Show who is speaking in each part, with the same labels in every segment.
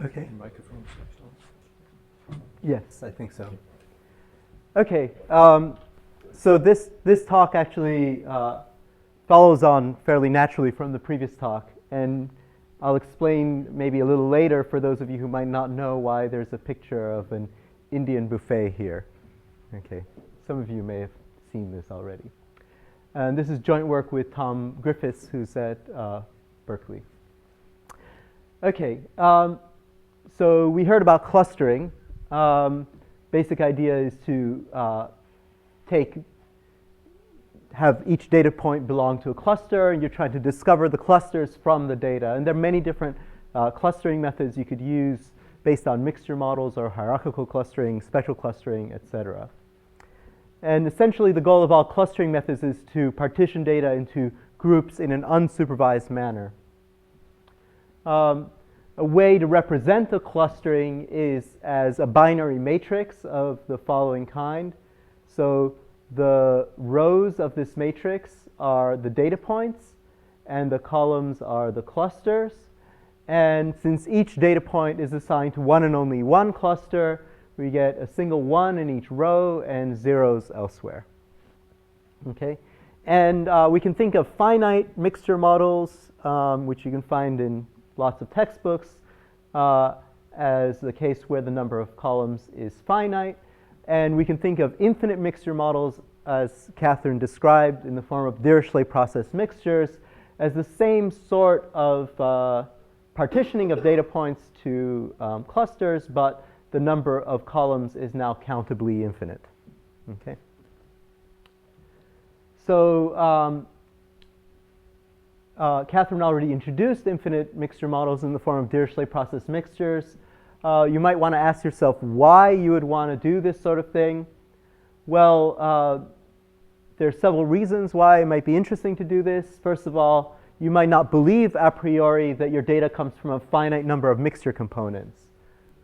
Speaker 1: Okay.
Speaker 2: Microphone switched on.
Speaker 1: Yes, I think so. Okay. So this talk actually follows on fairly naturally from the previous talk, and I'll explain maybe a little later for those of you who might not know why there's a picture of an Indian buffet here. Okay. Some of you may have seen this already. And this is joint work with Tom Griffiths, who's at Berkeley. Okay. So we heard about clustering. Basic idea is to have each data point belong to a cluster, and you're trying to discover the clusters from the data. And there are many different clustering methods you could use based on mixture models or hierarchical clustering, special clustering, etc. And essentially, the goal of all clustering methods is to partition data into groups in an unsupervised manner. A way to represent the clustering is as a binary matrix of the following kind. So the rows of this matrix are the data points, and the columns are the clusters. And since each data point is assigned to one and only one cluster, we get a single one in each row and zeros elsewhere. Okay? And we can think of finite mixture models, which you can find in lots of textbooks, as the case where the number of columns is finite. And we can think of infinite mixture models, as Catherine described, in the form of Dirichlet process mixtures, as the same sort of partitioning of data points to clusters, but the number of columns is now countably infinite. Okay. So Catherine already introduced infinite mixture models in the form of Dirichlet process mixtures. You might want to ask yourself why you would want to do this sort of thing. Well, there are several reasons why it might be interesting to do this. First of all, you might not believe a priori that your data comes from a finite number of mixture components.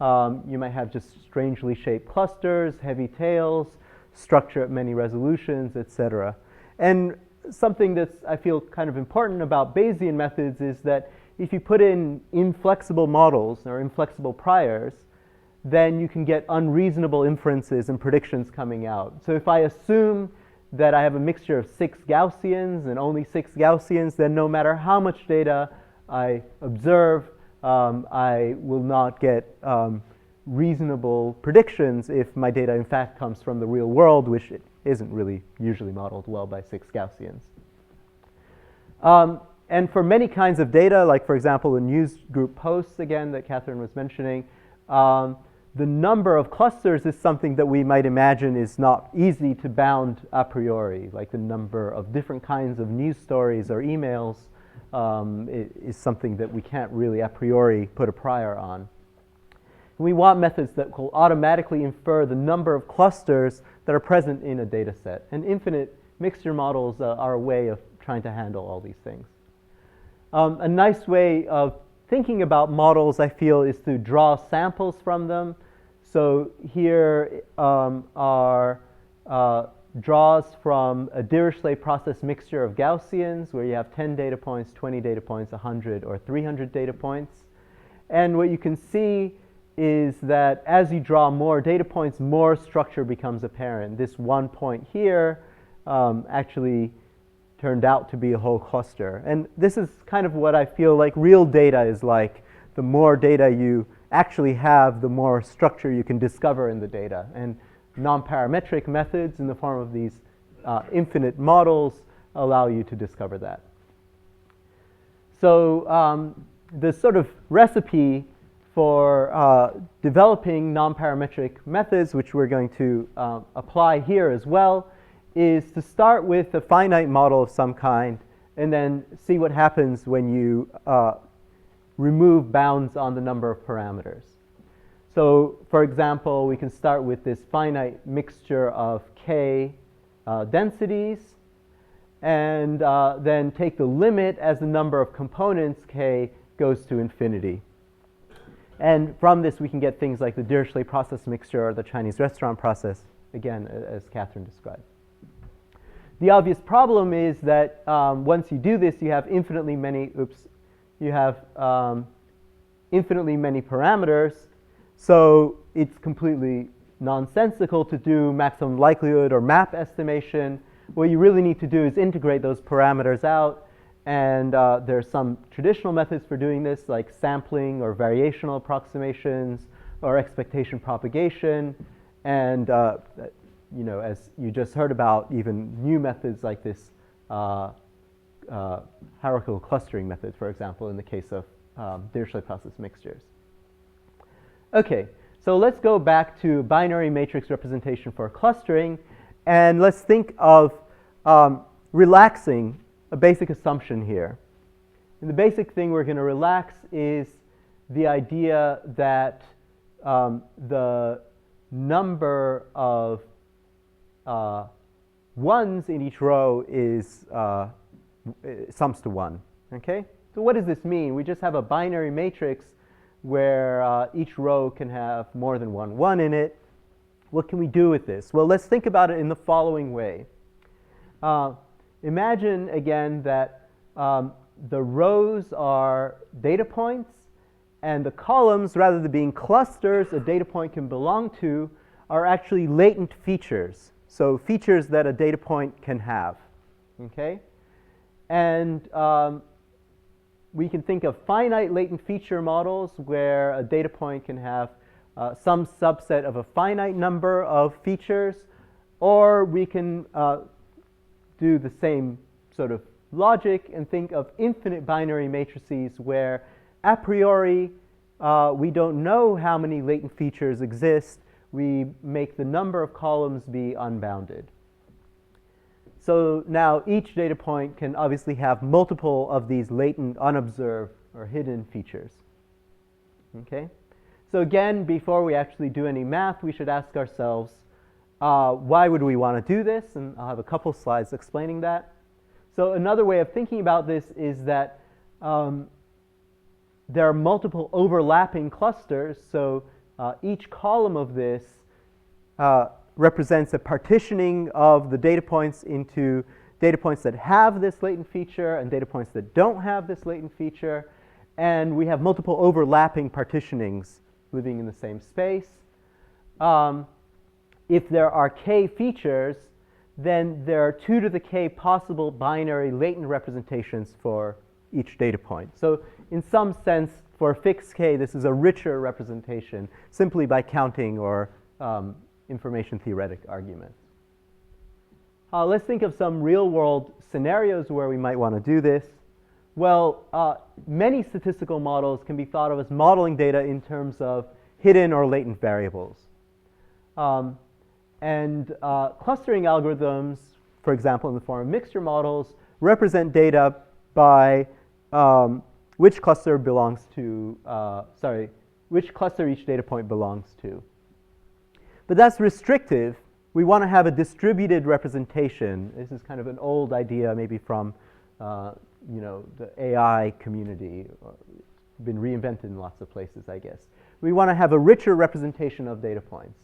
Speaker 1: You might have just strangely shaped clusters, heavy tails, structure at many resolutions, etc. And something that's, I feel, kind of important about Bayesian methods is that if you put in inflexible models or inflexible priors, then you can get unreasonable inferences and predictions coming out. So if I assume that I have a mixture of 6 Gaussians and only 6 Gaussians, then no matter how much data I observe, I will not get reasonable predictions if my data in fact comes from the real world, which it isn't really usually modeled well by 6 Gaussians. And for many kinds of data, like for example the news group posts again that Catherine was mentioning, the number of clusters is something that we might imagine is not easy to bound a priori, like the number of different kinds of news stories or emails is something that we can't really a priori put a prior on. We want methods that will automatically infer the number of clusters that are present in a data set. And infinite mixture models are a way of trying to handle all these things. A nice way of thinking about models, I feel, is to draw samples from them. So here are draws from a Dirichlet process mixture of Gaussians, where you have 10 data points, 20 data points, 100 or 300 data points. And what you can see is that as you draw more data points, more structure becomes apparent. This one point here actually turned out to be a whole cluster. And this is kind of what I feel like real data is like. The more data you actually have, the more structure you can discover in the data. And nonparametric methods in the form of these infinite models allow you to discover that. So the sort of recipe for developing nonparametric methods, which we're going to apply here as well, is to start with a finite model of some kind and then see what happens when you remove bounds on the number of parameters. So for example, we can start with this finite mixture of k densities and then take the limit as the number of components k goes to infinity. And from this, we can get things like the Dirichlet process mixture or the Chinese restaurant process, again, as Catherine described. The obvious problem is that once you do this, you have infinitely many, you have infinitely many parameters, so it's completely nonsensical to do maximum likelihood or map estimation. What you really need to do is integrate those parameters out, and there are some traditional methods for doing this, like sampling or variational approximations or expectation propagation, and you know, as you just heard about, even new methods like this hierarchical clustering method, for example, in the case of Dirichlet process mixtures. Okay, so let's go back to binary matrix representation for clustering, and let's think of relaxing a basic assumption here. And the basic thing we're going to relax is the idea that the number of ones in each row is sums to 1. Okay? So what does this mean? We just have a binary matrix where each row can have more than one 1 in it. What can we do with this? Well, let's think about it in the following way. Imagine, again, that the rows are data points, and the columns, rather than being clusters a data point can belong to, are actually latent features. So features that a data point can have. Okay? And we can think of finite latent feature models where a data point can have some subset of a finite number of features, or we can do the same sort of logic and think of infinite binary matrices where a priori we don't know how many latent features exist. We make the number of columns be unbounded. So now each data point can obviously have multiple of these latent, unobserved, or hidden features. Okay? So again, before we actually do any math, we should ask ourselves, why would we want to do this? And I'll have a couple slides explaining that. So another way of thinking about this is that there are multiple overlapping clusters. So each column of this represents a partitioning of the data points into data points that have this latent feature and data points that don't have this latent feature. And we have multiple overlapping partitionings living in the same space. If there are k features, then there are 2 to the k possible binary latent representations for each data point. So in some sense, for a fixed k, this is a richer representation simply by counting or information theoretic arguments. Let's think of some real-world scenarios where we might want to do this. Well, many statistical models can be thought of as modeling data in terms of hidden or latent variables. Clustering algorithms, for example, in the form of mixture models, represent data by which cluster belongs to, which cluster each data point belongs to. But that's restrictive. We want to have a distributed representation. This is kind of an old idea, maybe from you know, the AI community. Been reinvented in lots of places, I guess. We want to have a richer representation of data points.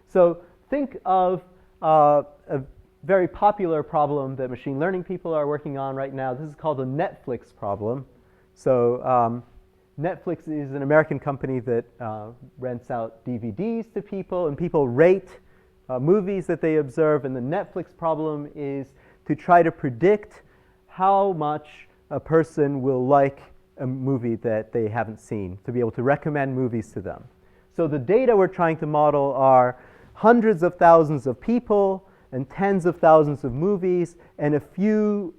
Speaker 1: So think of a very popular problem that machine learning people are working on right now. This is called the Netflix problem. So Netflix is an American company that rents out DVDs to people, and people rate movies that they observe. And the Netflix problem is to try to predict how much a person will like a movie that they haven't seen, to be able to recommend movies to them. So the data we're trying to model are hundreds of thousands of people and tens of thousands of movies and a few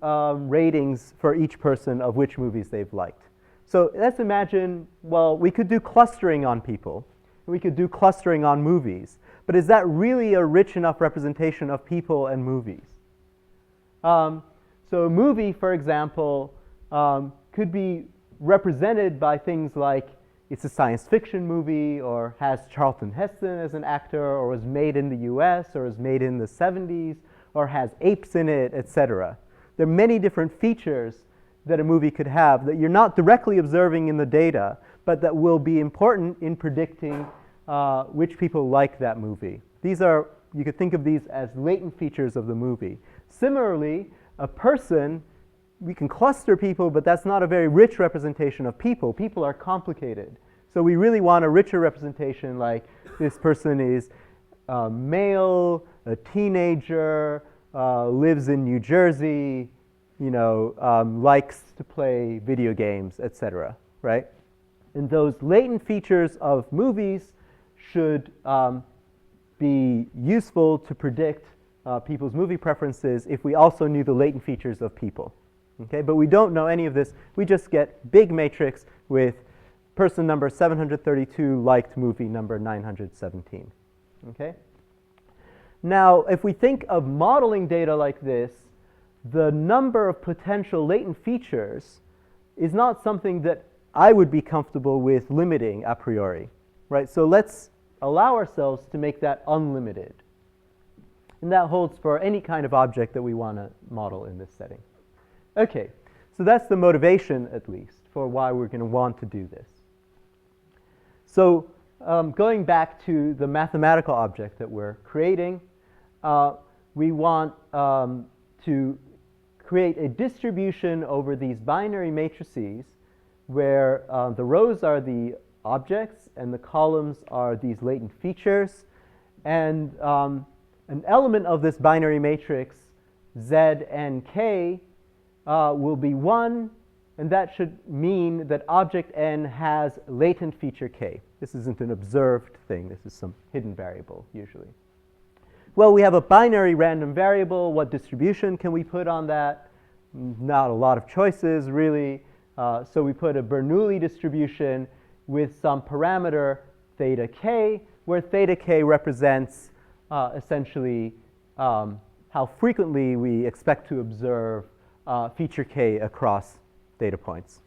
Speaker 1: ratings for each person of which movies they've liked. So let's imagine, well, we could do clustering on people. We could do clustering on movies. But is that really a rich enough representation of people and movies? So a movie, for example, could be represented by things like it's a science fiction movie, or has Charlton Heston as an actor, or was made in the US, or was made in the 70s, or has apes in it, etc. There are many different features that a movie could have that you're not directly observing in the data, but that will be important in predicting which people like that movie. These are, you could think of these as latent features of the movie. Similarly, a person, we can cluster people, but that's not a very rich representation of people. People are complicated. So we really want a richer representation, like this person is male, a teenager, lives in New Jersey, likes to play video games, etc., right? And those latent features of movies should be useful to predict people's movie preferences if we also knew the latent features of people. Okay? But we don't know any of this. We just get big matrix with person number 732 liked movie number 917. Okay? Now, if we think of modeling data like this, the number of potential latent features is not something that I would be comfortable with limiting a priori, right? So let's allow ourselves to make that unlimited. And that holds for any kind of object that we want to model in this setting. Okay, so that's the motivation, at least, for why we're going to want to do this. So going back to the mathematical object that we're creating, we want to create a distribution over these binary matrices where the rows are the objects and the columns are these latent features. And an element of this binary matrix, Z and K, will be 1, and that should mean that object N has latent feature K. This isn't an observed thing. This is some hidden variable, usually. Well, we have a binary random variable. What distribution can we put on that? Not a lot of choices, really. So we put a Bernoulli distribution with some parameter theta k, where theta k represents essentially how frequently we expect to observe feature k across data points.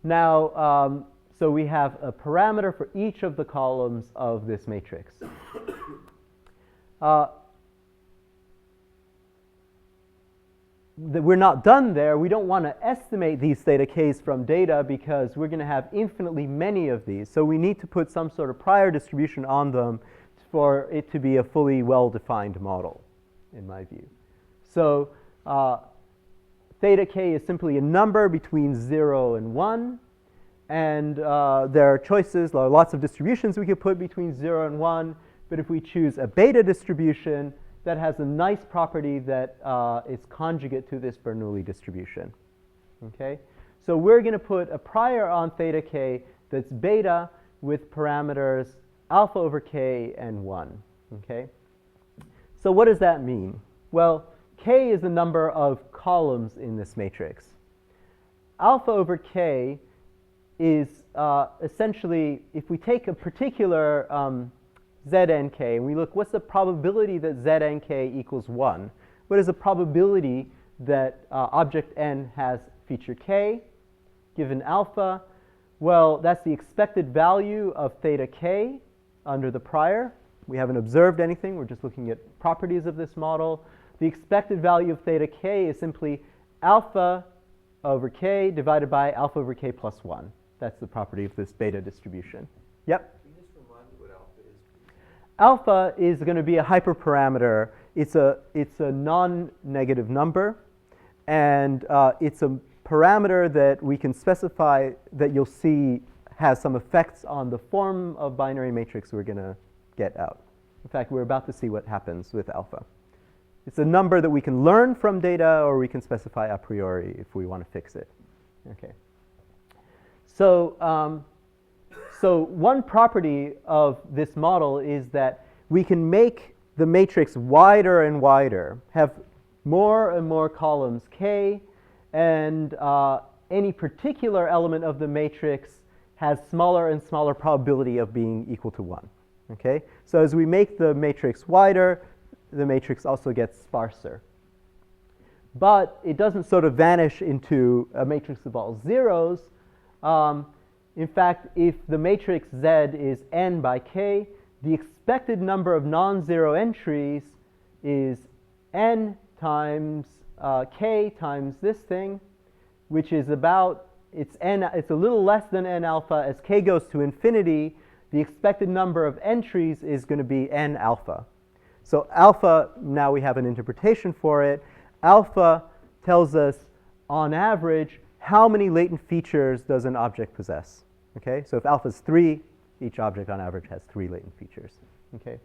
Speaker 1: Now, so we have a parameter for each of the columns of this matrix. We're not done there. We don't want to estimate these theta k's from data because we're going to have infinitely many of these. So we need to put some sort of prior distribution on them for it to be a fully well-defined model, in my view. So theta k is simply a number between 0 and 1. And there are choices, there are lots of distributions we could put between 0 and 1. But if we choose a beta distribution, that has a nice property that is conjugate to this Bernoulli distribution. Okay? So we're going to put a prior on theta k that's beta with parameters alpha over k and 1. Okay? So what does that mean? Well, k is the number of columns in this matrix. Alpha over k is essentially, if we take a particular Zn k, and we look, what's the probability that Zn k equals 1? What is the probability that object n has feature k given alpha? Well, that's the expected value of theta k under the prior. We haven't observed anything. We're just looking at properties of this model. The expected value of theta k is simply alpha over k divided by alpha over k plus 1. That's the property of this beta distribution. Yep? Alpha is going to be a hyperparameter. It's a non-negative number, and it's a parameter that we can specify that you'll see has some effects on the form of binary matrix we're going to get out. In fact, we're about to see what happens with alpha. It's a number that we can learn from data, or we can specify a priori if we want to fix it. Okay. So so one property of this model is that we can make the matrix wider and wider, have more and more columns k, and any particular element of the matrix has smaller and smaller probability of being equal to 1. Okay? So as we make the matrix wider, the matrix also gets sparser. But it doesn't sort of vanish into a matrix of all zeros. In fact, if the matrix Z is n by k, the expected number of non-zero entries is n times k times this thing, which is about, it's a little less than n alpha. As k goes to infinity, the expected number of entries is going to be n alpha. So alpha, now we have an interpretation for it. Alpha tells us, on average, how many latent features does an object possess? Okay, so if alpha is 3, each object on average has 3 latent features. Okay.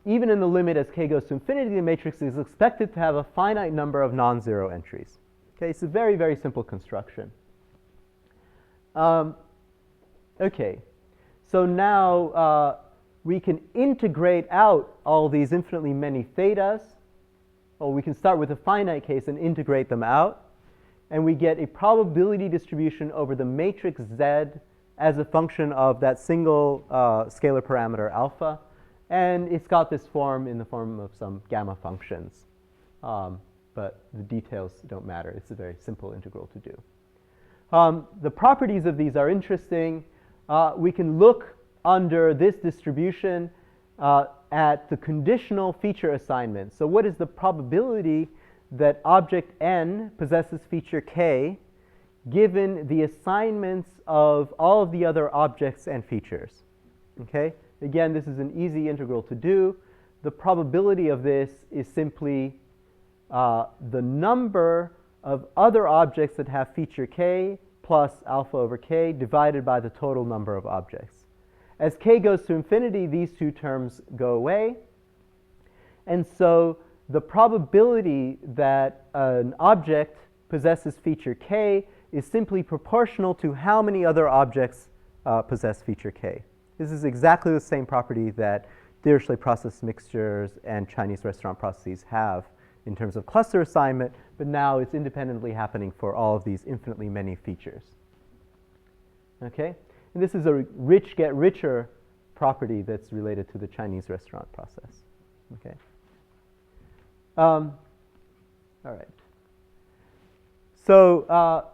Speaker 1: Even in the limit as k goes to infinity, the matrix is expected to have a finite number of non-zero entries. Okay, it's a very, very simple construction. Okay, so now we can integrate out all these infinitely many thetas. Well, we can start with a finite case and integrate them out. And we get a probability distribution over the matrix Z as a function of that single scalar parameter alpha. And it's got this form in the form of some gamma functions. But the details don't matter. It's a very simple integral to do. The properties of these are interesting. We can look under this distribution at the conditional feature assignment. So what is the probability that object n possesses feature k given the assignments of all of the other objects and features? Okay? Again, this is an easy integral to do. The probability of this is simply the number of other objects that have feature k plus alpha over k divided by the total number of objects. As k goes to infinity, these two terms go away. And so the probability that an object possesses feature k is simply proportional to how many other objects possess feature k. This is exactly the same property that Dirichlet process mixtures and Chinese restaurant processes have in terms of cluster assignment, but now it's independently happening for all of these infinitely many features. Okay? And this is a rich get richer property that's related to the Chinese restaurant process. Okay? All right. So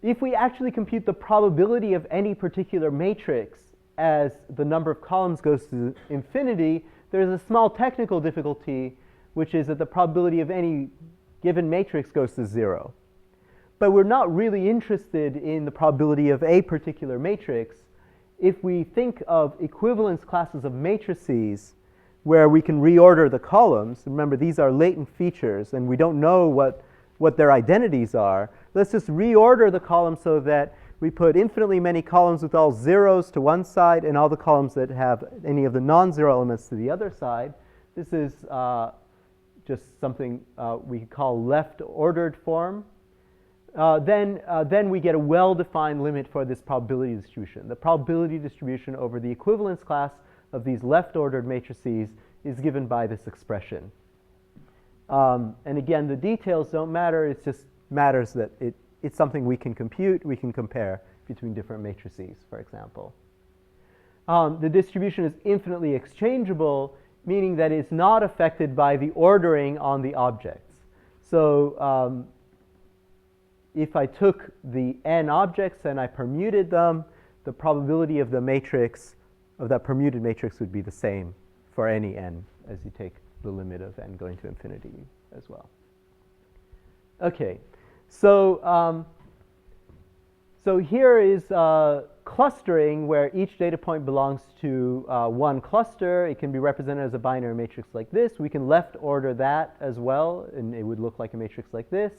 Speaker 1: if we actually compute the probability of any particular matrix as the number of columns goes to infinity, there's a small technical difficulty, which is that the probability of any given matrix goes to 0. But we're not really interested in the probability of a particular matrix. If we think of equivalence classes of matrices where we can reorder the columns, remember these are latent features and we don't know what their identities are, let's just reorder the columns so that we put infinitely many columns with all zeros to one side and all the columns that have any of the non-zero elements to the other side. This is just something we call left-ordered form. Then we get a well-defined limit for this probability distribution. The probability distribution over the equivalence class of these left-ordered matrices is given by this expression. And again, the details don't matter. It just matters that it's something we can compute. We can compare between different matrices, for example. The distribution is infinitely exchangeable, meaning that it's not affected by the ordering on the objects. So if I took the n objects and I permuted them, the probability of the matrix, of that permuted matrix, would be the same for any n as you take the limit of n going to infinity as well. Okay, so so here is clustering where each data point belongs to one cluster. It can be represented as a binary matrix like this. We can left order that as well, and it would look like a matrix like this.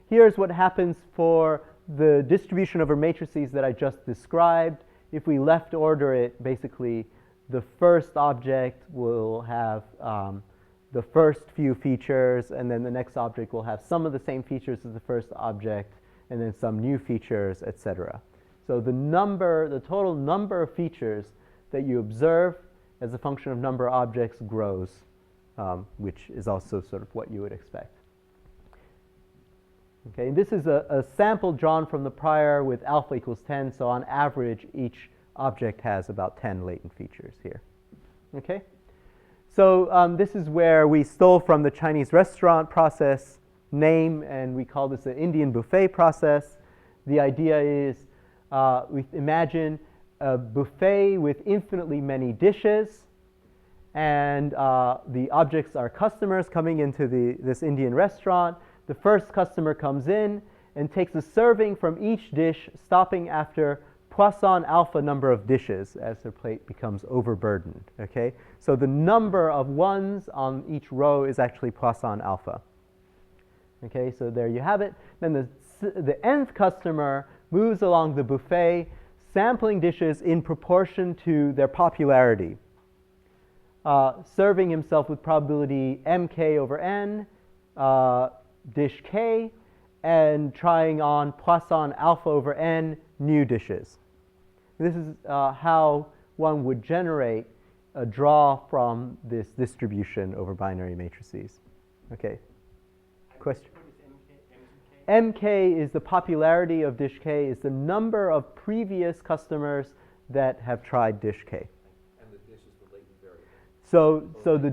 Speaker 1: Here's what happens for the distribution over matrices that I just described. If we left order it, basically the first object will have the first few features, and then the next object will have some of the same features as the first object, and then some new features, etc. So the total number of features that you observe as a function of number of objects grows, which is also sort of what you would expect. Okay, and this is a sample drawn from the prior with alpha equals 10, so on average each object has about 10 latent features here. Okay, so this is where we stole from the Chinese restaurant process name, and we call this the Indian buffet process. The idea is we imagine a buffet with infinitely many dishes, and the objects are customers coming into this Indian restaurant. The first customer comes in and takes a serving from each dish, stopping after Poisson alpha number of dishes as their plate becomes overburdened. Okay? So the number of ones on each row is actually Poisson alpha. Okay, so there you have it. Then the nth customer moves along the buffet, sampling dishes in proportion to their popularity, serving himself with probability mk over n, dish k, and trying on plus on alpha over n new dishes. This is how one would generate a draw from this distribution over binary matrices. Okay. Question? MK is the popularity of dish K, is the number of previous customers that have tried dish K.
Speaker 2: And the dish is the latent variable.
Speaker 1: So the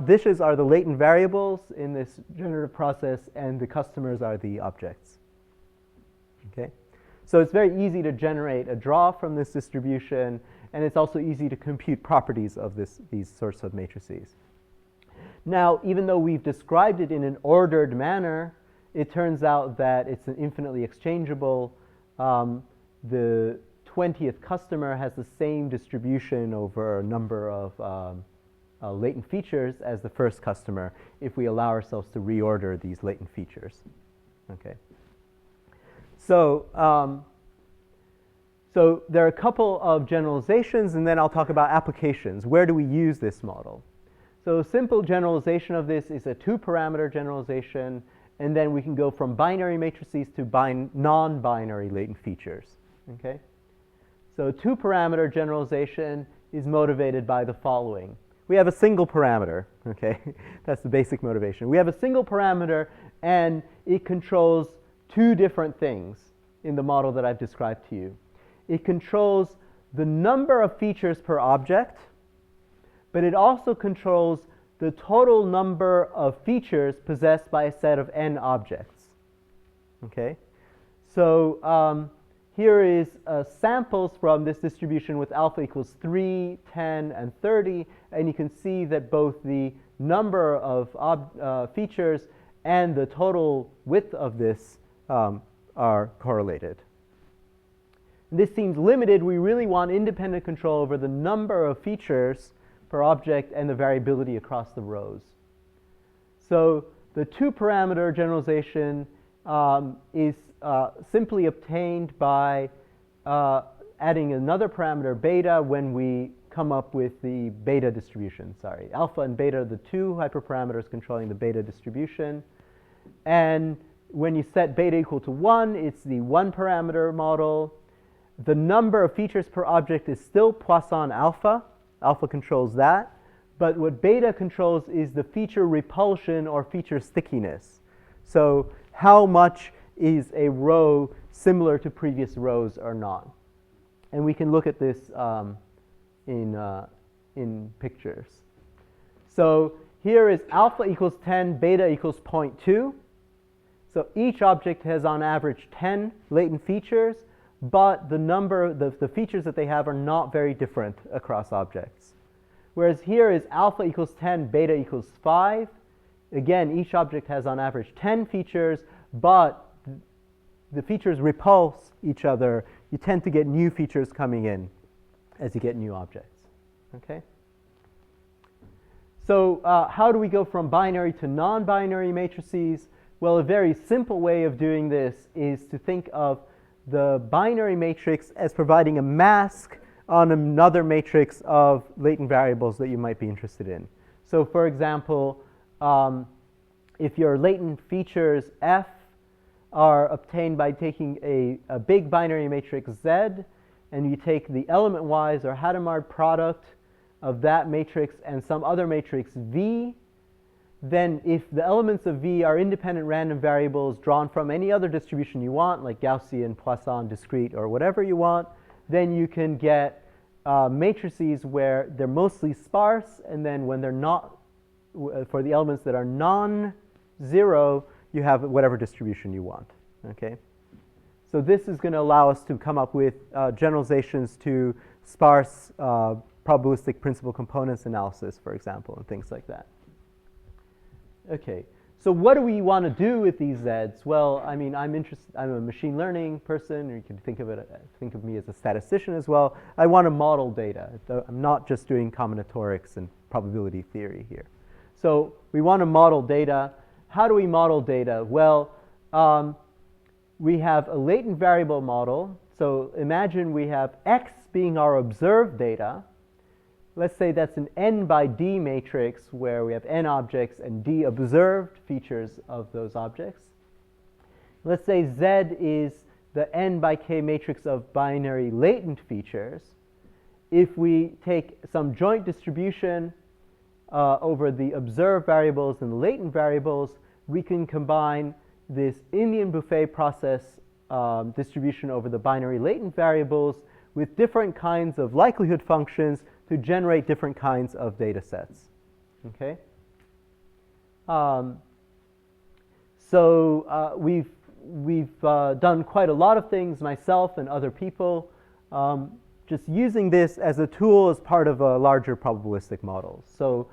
Speaker 1: dishes are the latent variables in this generative process, and the customers are the objects. Okay? So it's very easy to generate a draw from this distribution, and it's also easy to compute properties of these sorts of matrices. Now, even though we've described it in an ordered manner, it turns out that it's an infinitely exchangeable. The 20th customer has the same distribution over a number of latent features as the first customer if we allow ourselves to reorder these latent features. Okay. So, so there are a couple of generalizations, and then I'll talk about applications. Where do we use this model? So a simple generalization of this is a two-parameter generalization, and then we can go from binary matrices to non-binary latent features. Okay? So a two-parameter generalization is motivated by the following. We have a single parameter. Okay? That's the basic motivation. We have a single parameter, and it controls two different things in the model that I've described to you. It controls the number of features per object, but it also controls the total number of features possessed by a set of n objects. Okay? So here is samples from this distribution with alpha equals 3, 10, and 30, and you can see that both the number of features and the total width of this are correlated. This seems limited. We really want independent control over the number of features per object and the variability across the rows. So the two-parameter generalization is simply obtained by adding another parameter beta when we come up with the beta distribution. Sorry, alpha and beta are the two hyperparameters controlling the beta distribution. And when you set beta equal to 1, it's the one-parameter model. The number of features per object is still Poisson alpha. Alpha controls that. But what beta controls is the feature repulsion or feature stickiness. So how much is a row similar to previous rows or not? And we can look at this in pictures. So here is alpha equals 10, beta equals 0.2. So each object has on average 10 latent features, but the features that they have are not very different across objects. Whereas here is alpha equals 10, beta equals 5. Again, each object has on average 10 features, but the features repulse each other. You tend to get new features coming in as you get new objects. Okay? So how do we go from binary to non-binary matrices? Well, a very simple way of doing this is to think of the binary matrix as providing a mask on another matrix of latent variables that you might be interested in. So for example, if your latent features F are obtained by taking a big binary matrix Z, and you take the element-wise or Hadamard product of that matrix and some other matrix V, then if the elements of V are independent random variables drawn from any other distribution you want, like Gaussian, Poisson, discrete, or whatever you want, then you can get matrices where they're mostly sparse, and then when they're not, for the elements that are non-zero, you have whatever distribution you want. Okay? So this is going to allow us to come up with generalizations to sparse probabilistic principal components analysis, for example, and things like that. Okay, so what do we want to do with these Zs? Well, I mean, I'm a machine learning person, or you can think of me as a statistician as well. I want to model data. I'm not just doing combinatorics and probability theory here. So we want to model data. How do we model data? Well, we have a latent variable model. So imagine we have X being our observed data. Let's say that's an n by d matrix where we have n objects and d observed features of those objects. Let's say Z is the n by k matrix of binary latent features. If we take some joint distribution over the observed variables and the latent variables, we can combine this Indian buffet process distribution over the binary latent variables with different kinds of likelihood functions to generate different kinds of data sets. Okay? So we've done quite a lot of things, myself and other people, just using this as a tool as part of a larger probabilistic model. So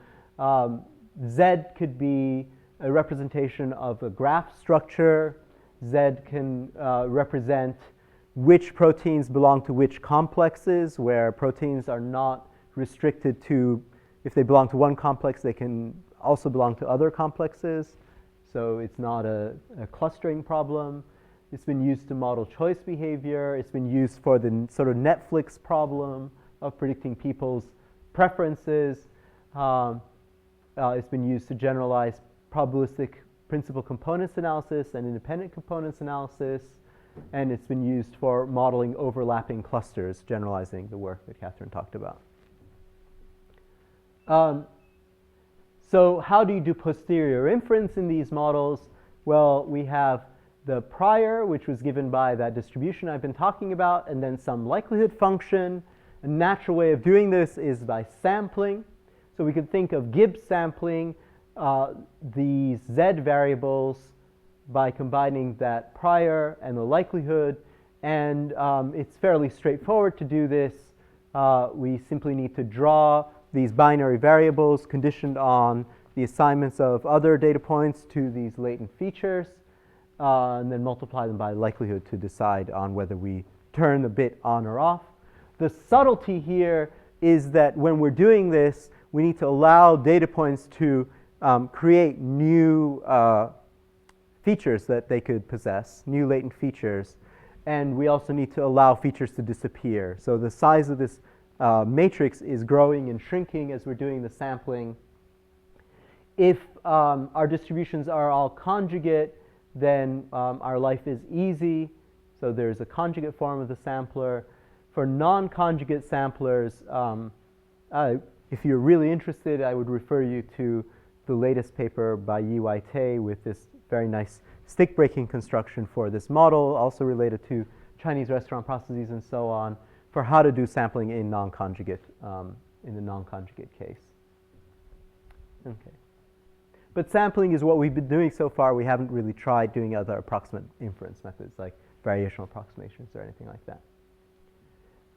Speaker 1: Z could be a representation of a graph structure. Z can represent which proteins belong to which complexes, where proteins are not restricted to, if they belong to one complex, they can also belong to other complexes. So it's not a clustering problem. It's been used to model choice behavior. It's been used for the sort of Netflix problem of predicting people's preferences. It's been used to generalize probabilistic principal components analysis and independent components analysis. And it's been used for modeling overlapping clusters, generalizing the work that Catherine talked about. So how do you do posterior inference in these models? Well, we have the prior, which was given by that distribution I've been talking about, and then some likelihood function. A natural way of doing this is by sampling. So we could think of Gibbs sampling these Z variables by combining that prior and the likelihood. And it's fairly straightforward to do this. We simply need to draw these binary variables conditioned on the assignments of other data points to these latent features, and then multiply them by likelihood to decide on whether we turn the bit on or off. The subtlety here is that when we're doing this, we need to allow data points to create new features that they could possess, new latent features. And we also need to allow features to disappear. So the size of this matrix is growing and shrinking as we're doing the sampling. If our distributions are all conjugate, then our life is easy. So there's a conjugate form of the sampler. For non-conjugate samplers, if you're really interested, I would refer you to the latest paper by Yi-Wei Tei with this very nice stick-breaking construction for this model, also related to Chinese restaurant processes and so on, for how to do sampling in non-conjugate, in the non-conjugate case. Okay. But sampling is what we've been doing so far. We haven't really tried doing other approximate inference methods like variational approximations or anything like that.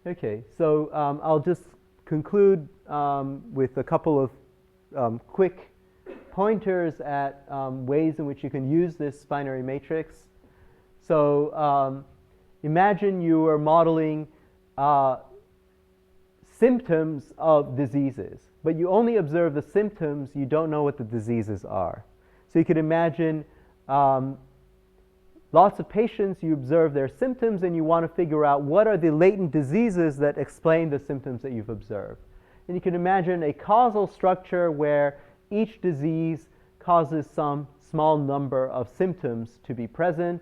Speaker 1: Okay, so I'll just conclude with a couple of quick pointers at ways in which you can use this binary matrix. So imagine you are modeling symptoms of diseases, but you only observe the symptoms, you don't know what the diseases are. So you could imagine lots of patients, you observe their symptoms, and you want to figure out what are the latent diseases that explain the symptoms that you've observed. And you can imagine a causal structure where each disease causes some small number of symptoms to be present,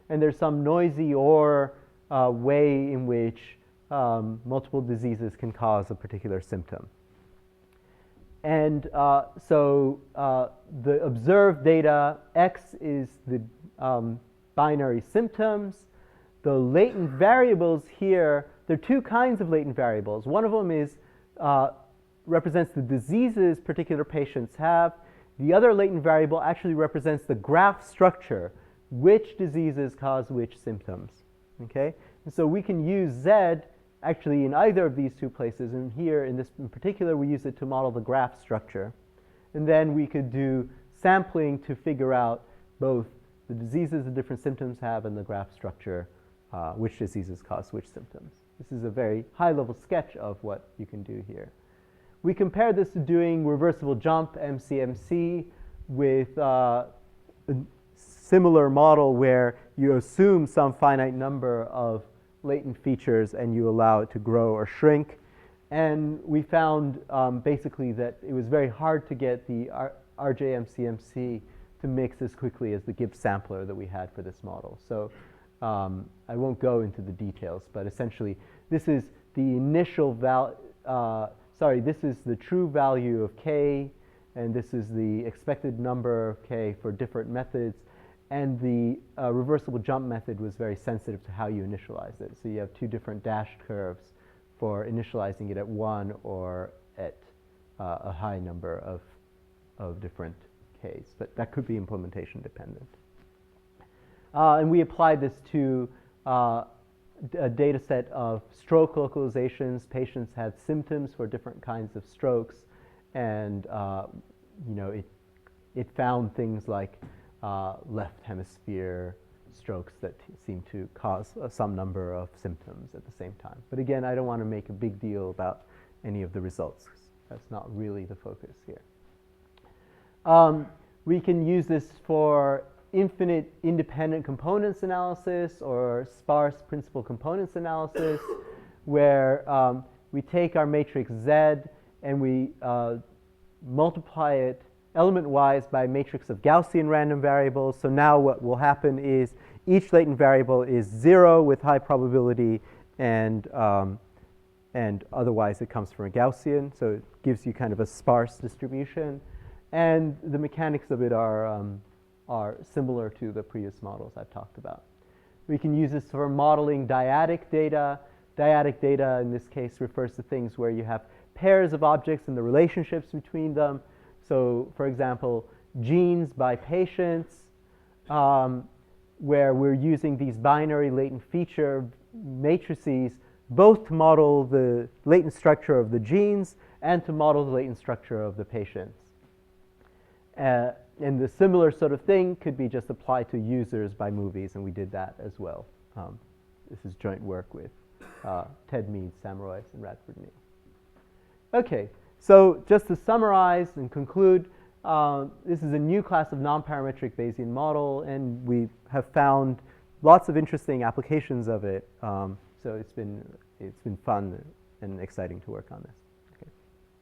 Speaker 1: and there's some noisy or way in which multiple diseases can cause a particular symptom. And so the observed data, X is the binary symptoms. The latent variables here, there are two kinds of latent variables. One of them is represents the diseases particular patients have. The other latent variable actually represents the graph structure, which diseases cause which symptoms. Okay? And so we can use Z actually in either of these two places, and here in this in particular we use it to model the graph structure. And then we could do sampling to figure out both the diseases the different symptoms have and the graph structure, which diseases cause which symptoms. This is a very high-level sketch of what you can do here. We compare this to doing reversible jump, MCMC, with similar model where you assume some finite number of latent features and you allow it to grow or shrink. And we found basically that it was very hard to get the RJMCMC to mix as quickly as the Gibbs sampler that we had for this model. So I won't go into the details, but essentially this is the initial this is the true value of k, and this is the expected number of k for different methods. And the reversible jump method was very sensitive to how you initialize it. So you have two different dashed curves for initializing it at 1 or at a high number of different k's. But that could be implementation dependent. And we applied this to a data set of stroke localizations. Patients had symptoms for different kinds of strokes. And it found things like left hemisphere strokes that seem to cause some number of symptoms at the same time. But again, I don't want to make a big deal about any of the results. That's not really the focus here. We can use this for infinite independent components analysis or sparse principal components analysis, where we take our matrix Z and we multiply it element-wise by a matrix of Gaussian random variables. So now what will happen is each latent variable is 0 with high probability, and otherwise it comes from a Gaussian. So it gives you kind of a sparse distribution. And the mechanics of it are similar to the previous models I've talked about. We can use this for modeling dyadic data. Dyadic data in this case refers to things where you have pairs of objects and the relationships between them. So, for example, genes by patients, where we're using these binary latent feature matrices both to model the latent structure of the genes and to model the latent structure of the patients. And the similar sort of thing could be just applied to users by movies, and we did that as well. This is joint work with Ted Mead, Sam Royce, and Radford Neal. Okay. So just to summarize and conclude, this is a new class of nonparametric Bayesian model, and we have found lots of interesting applications of it. So it's been fun and exciting to work on this. Okay,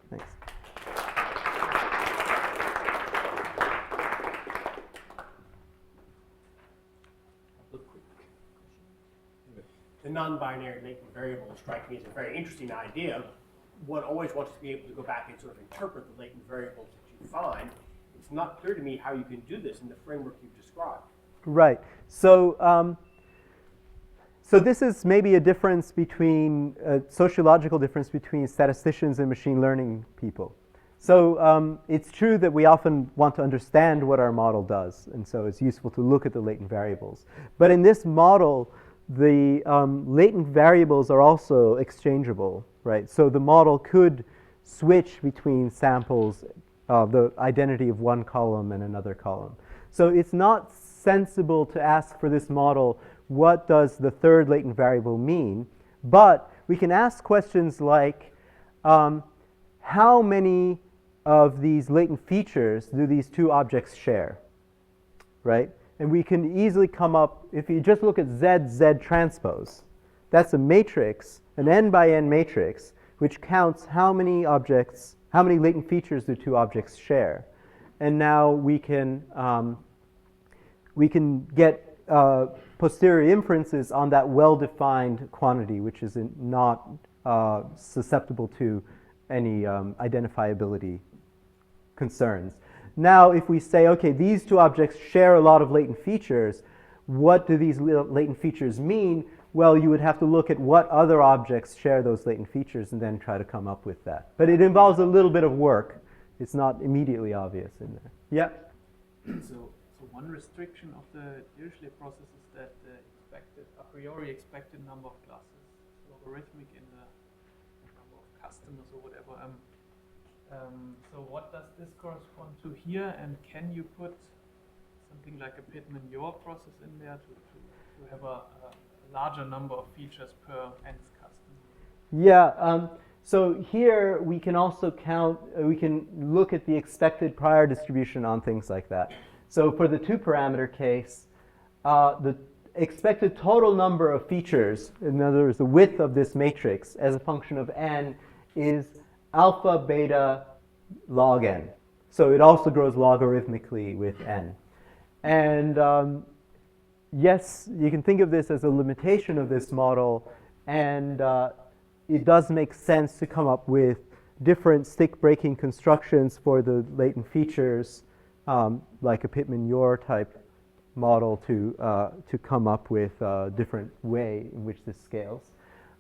Speaker 1: thanks.
Speaker 3: The non-binary latent variable strikes me as a very interesting idea. One always wants to be able to go back and sort of interpret the latent variables that you find. It's not clear to me how you can do this in the framework you've described.
Speaker 1: Right. So, so this is maybe a difference between a sociological difference between statisticians and machine learning people. So it's true that we often want to understand what our model does, and so it's useful to look at the latent variables. But in this model, the latent variables are also exchangeable, right? So the model could switch between samples of the identity of one column and another column. So it's not sensible to ask for this model, what does the third latent variable mean? But we can ask questions like, how many of these latent features do these two objects share, right? And we can easily come up, if you just look at Z transpose, that's a matrix, an n by n matrix, which counts how many objects, how many latent features do two objects share. And now we can get posterior inferences on that well-defined quantity, which is not susceptible to any identifiability concerns. Now, if we say, okay, these two objects share a lot of latent features, what do these latent features mean? Well, you would have to look at what other objects share those latent features and then try to come up with that. But it involves a little bit of work. It's not immediately obvious in there. Yeah?
Speaker 4: So one restriction of the Dirichlet process is that the a priori expected number of classes is logarithmic in the number of customers or whatever. So what does this correspond to here, and can you put something like a Pittman-Yor process in there to have a larger number of features per nth customer?
Speaker 1: Yeah, so here we can also count, we can look at the expected prior distribution on things like that. So for the 2-parameter case, the expected total number of features, in other words, the width of this matrix as a function of n, is alpha, beta, log n. So it also grows logarithmically with n. And yes, you can think of this as a limitation of this model, and it does make sense to come up with different stick-breaking constructions for the latent features, like a Pittman-Yor type model to come up with a different way in which this scales.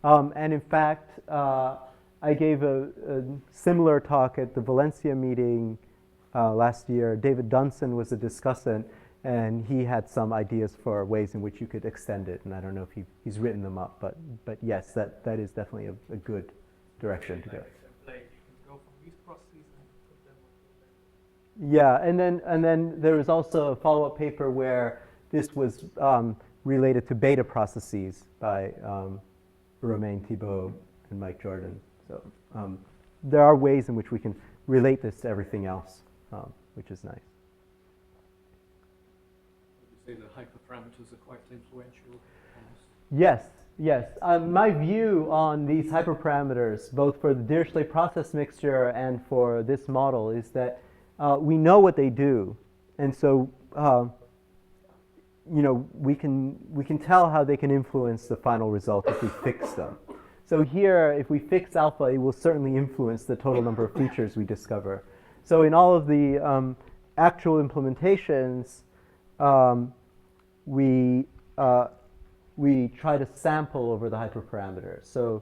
Speaker 1: And in fact, I gave a similar talk at the Valencia meeting last year. David Dunson was a discussant, and he had some ideas for ways in which you could extend it. And I don't know if he's written them up, but yes, that is definitely a good direction to go.
Speaker 4: You can go from these processes and put them on.
Speaker 1: Yeah, and then there was also a follow-up paper where this was related to beta processes by Romain Thibault and Mike Jordan. So there are ways in which we can relate this to everything else, which is nice.
Speaker 2: Would you say the hyperparameters are quite influential on this?
Speaker 1: Yes, yes. My view on these hyperparameters, both for the Dirichlet process mixture and for this model, is that we know what they do, and so we can tell how they can influence the final result if we fix them. So here, if we fix alpha, it will certainly influence the total number of features we discover. So in all of the actual implementations, we try to sample over the hyperparameter. So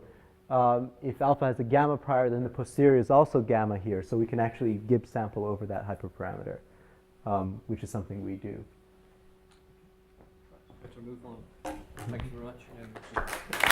Speaker 1: if alpha has a gamma prior, then the posterior is also gamma here. So we can actually Gibbs sample over that hyperparameter, which is something we do.
Speaker 2: Better move on. Thank you very much. And